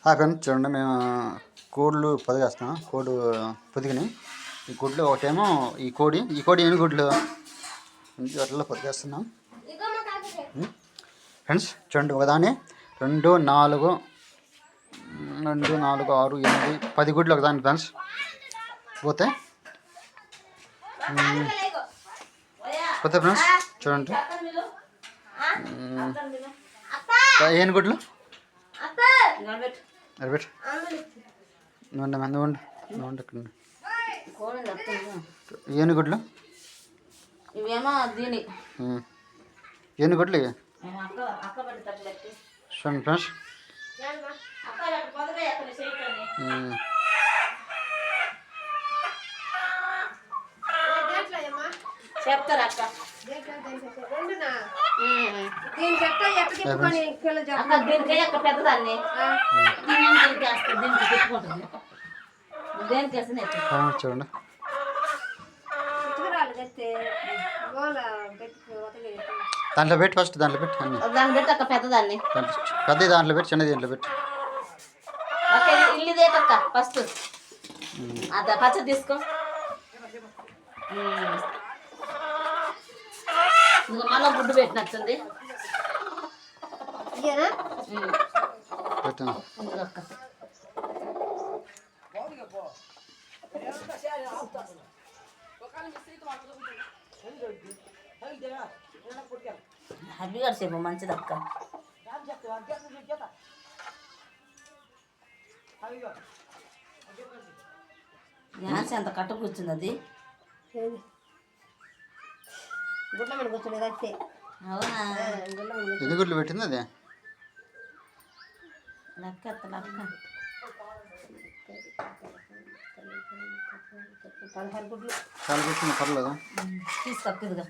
Friends చూడండి, మేము కోళ్ళు పొదిగేస్తున్నాం. కోడి పొదిగిని ఈ గుడ్లు ఒకటేమో ఈ కోడి ఎన్ని గుడ్లు వాటిల్లో పొదిగేస్తున్నాం. ఫ్రెండ్స్ చూడండి, ఒకదాని 2, 4, 6, 8, 10 గుడ్లు ఒకదాని ఫ్రెండ్స్. పోతే ఫ్రెండ్స్ చూడండి, ఎన్ని గుడ్లు ఎన్ని గుడ్లు ఇవేమో దీని ఎన్ని గుడ్లు చూడండి ఫ్రెండ్స్. చెప్తారు అక్క దీనికి అక్క పెద్దదాన్ని దీనికి పెట్టుకుంటుంది. దేనికి చూడండి దాంట్లో పెట్టి ఫస్ట్ దాంట్లో పెట్టి దాన్ని పెట్టి అక్క పెద్దదాన్ని పెద్ద దాంట్లో పెట్టి చిన్నది దీంట్లో పెట్టి ఇల్లు దేటక్క ఫస్ట్ అద పచ్చడి తీసుకో. మళ్ళీ గుడ్డు పెట్టినట్టుంది. హ్యాపీ గారు సేపు మంచిది అక్క. న్యాన్స్ ఎంత కట్ట కూర్చుంది అది గుడ్ల మీద కూర్చునేది అంతే. అవునా ఎన్ని గుడ్లు పెట్టింది అది లెక్క లెక్క 16 గుడ్లు చాలా పెట్టింది పర్లేదు. తీసుకొక్క ఇదిగా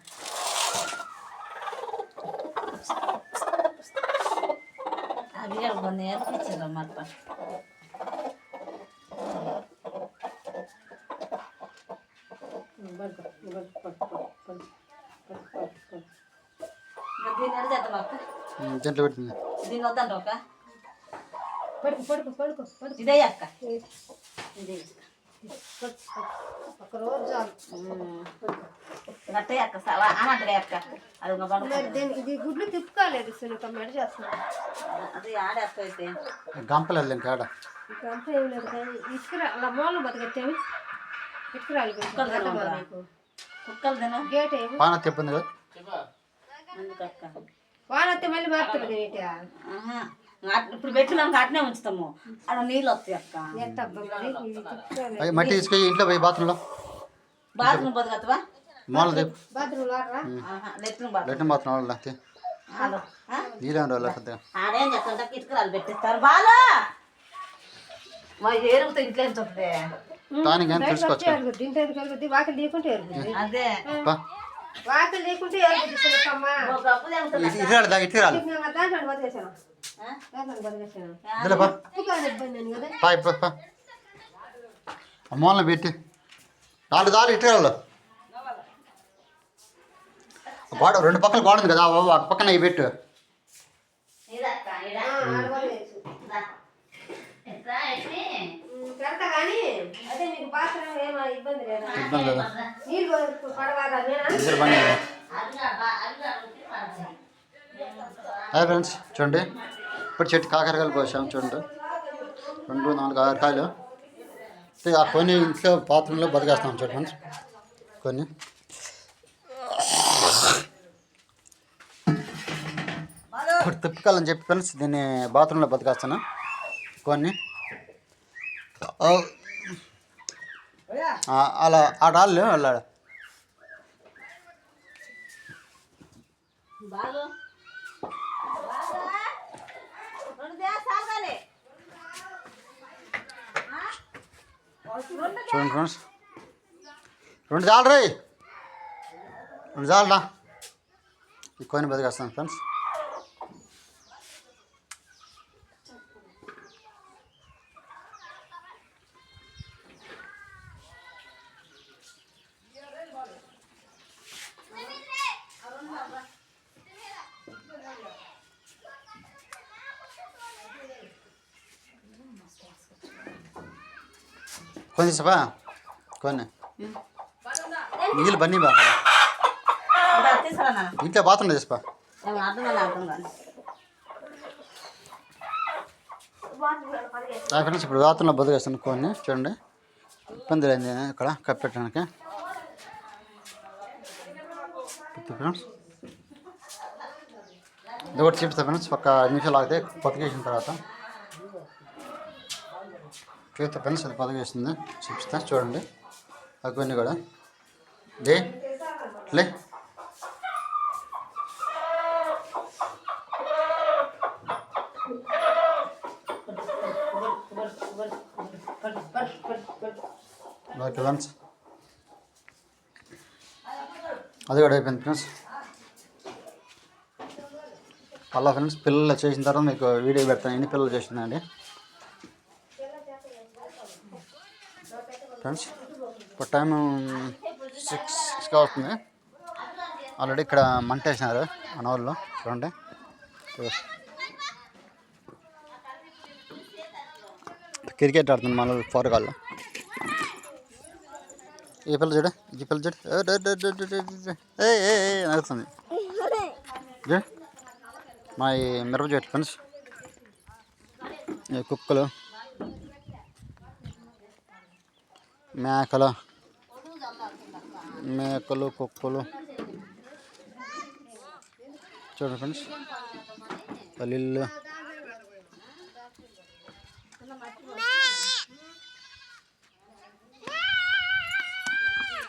అవి కొన్ని నేర్పించారు అన్నమాట. దీంట్లో పెట్టింది దీని వద్దండి ఒక ఇదే అక్క ఇదే ఒక రోజు గట్టే అక్క అన్నట్టుగా అక్క అది ఇది గుడ్లు తిప్పుకోలేదు మెడ చేస్తున్నా. అది ఆడే అక్క అయితే గంపలు వెళ్ళి ఇంకా ఆడ గంప ఏం లేదు కానీ ఇసుకురా అలా మూలం బతకట్టేవి ఇసుకురాలి కుక్కలు తిన గేట్ ఏమి పాన చెప్పింది కదా అందుకక్క వానొస్తే మళ్ళీ మారుతుంది. ఇప్పుడు పెట్టినాక అట్నే ఉంచుతాము. అక్కడ నీళ్ళు వస్తాయి అక్క. మట్టి తీసుకొని ఇంట్లో పోయి బాత్రూంలో బతకత్తవా మూల లెట్రిన్ బాత్రూమ్ నీళ్ళే పెద్దగా ఆడేం చెప్తా ఇటుకరాలు పెట్టిస్తారు బాగా ఏరుగుతా ఇంట్లో ఉంటుంది. అదే వాకలు లేకుంటే మూలన పెట్టి 4 దాలు ఇటుకరాలు గోడ 2 పక్కల గోడ ఉంది కదా ఒక పక్కన ఇవి పెట్టు. హాయ్ ఫ్రెండ్స్ చూడండి, ఇప్పుడు చెట్టు కాకరకాయలు కోసాం. చూడండి 2, 4, 6 కాయలు. ఆ కొన్ని ఇంట్లో బాత్రూంలో బతికేస్తాం. చూడండి ఫ్రెండ్స్, కొన్ని ఇప్పుడు తిప్పుకోవాలని చెప్పి ఫ్రెండ్స్ దీన్ని బాత్రూంలో బతికేస్తాను. కొన్ని అలా ఆ రాళ్ళు అలా చూడండి ఫ్రెండ్స్, 2 చాలు రే 2 చాలురా. కొన్ని బతికేస్తాను ఫ్రెండ్స్. కొన్ని తీసపా కొన్ని నీళ్ళు బన్నీ బా ఇంట్లో బాత్రూమ్ తీసిపా ఫ్రెండ్స్ ఇప్పుడు బాత్రూంలో బతికేస్తాను కొన్ని చూడండి ఇబ్బంది లేదు ఇక్కడ కప్పెట్టడానికి ఫ్రెండ్స్ ఇది ఒకటి చూపిస్తా ఫ్రెండ్స్ ఒక 5 నిమిషాలు ఆగితే బతికేసిన తర్వాత చూస్తే ఫ్రెండ్స్ అది బతికేస్తుంది చూపిస్తా చూడండి అవన్నీ కూడా డే లే ఓకే ఫ్రెండ్స్ అది కూడా అయిపోయింది ఫ్రెండ్స్ అలా ఫ్రెండ్స్ పిల్లలు చేసిన తర్వాత మీకు వీడియో పెడతాను ఎన్ని పిల్లలు చేసిందండి ఫ్రెండ్స్ ఇప్పుడు టైం 6 అవుతుంది ఆల్రెడీ ఇక్కడ మంట వేసినారు మన వాళ్ళు చూడండి క్రికెట్ ఆడుతుంది మన ఫోరగాళ్ళు ఈ పిల్ల చూడు నడుస్తుంది మా ఈ మిరప చెట్టు ఫ్రెండ్స్ ఈ కుక్కలు మేకలు కుక్కలు చూడండి ఫ్రెండ్స్ పల్లీలు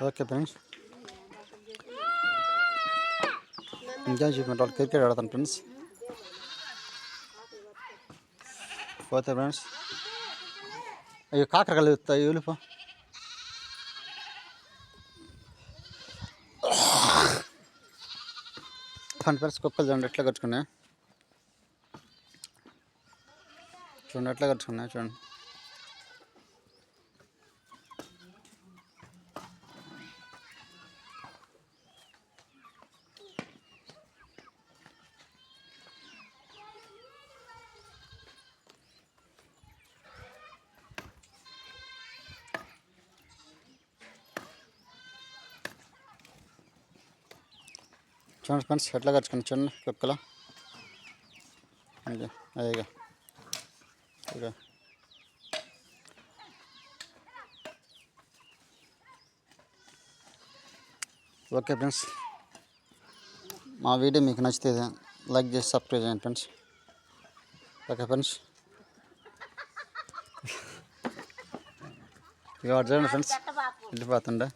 ఓకే ఫ్రెండ్స్ ఇంకా చూపించండి వాళ్ళు క్రికెట్ ఆడతాను ఫ్రెండ్స్ పోతే ఫ్రెండ్స్ అయ్యో కాకరకాయలు వస్తాయి వెళ్ళిపో ఫ్రెండ్స్ కుక్కలు చూడండి ఎట్లా కట్టుకున్నాయి చూడండి ఎట్లా కట్టుకున్నాయి చూడండి చూడండి ఫ్రెండ్స్ ఎట్లా కట్టుకుని చూడండి కుక్కలు అదిగా ఇక ఓకే ఫ్రెండ్స్ మా వీడియో మీకు నచ్చితే లైక్ చేసి సబ్స్క్రైబ్ చేయండి ఫ్రెండ్స్ ఓకే ఫ్రెండ్స్ ఇక చూడండి ఫ్రెండ్స్ వెళ్ళిపోతుండే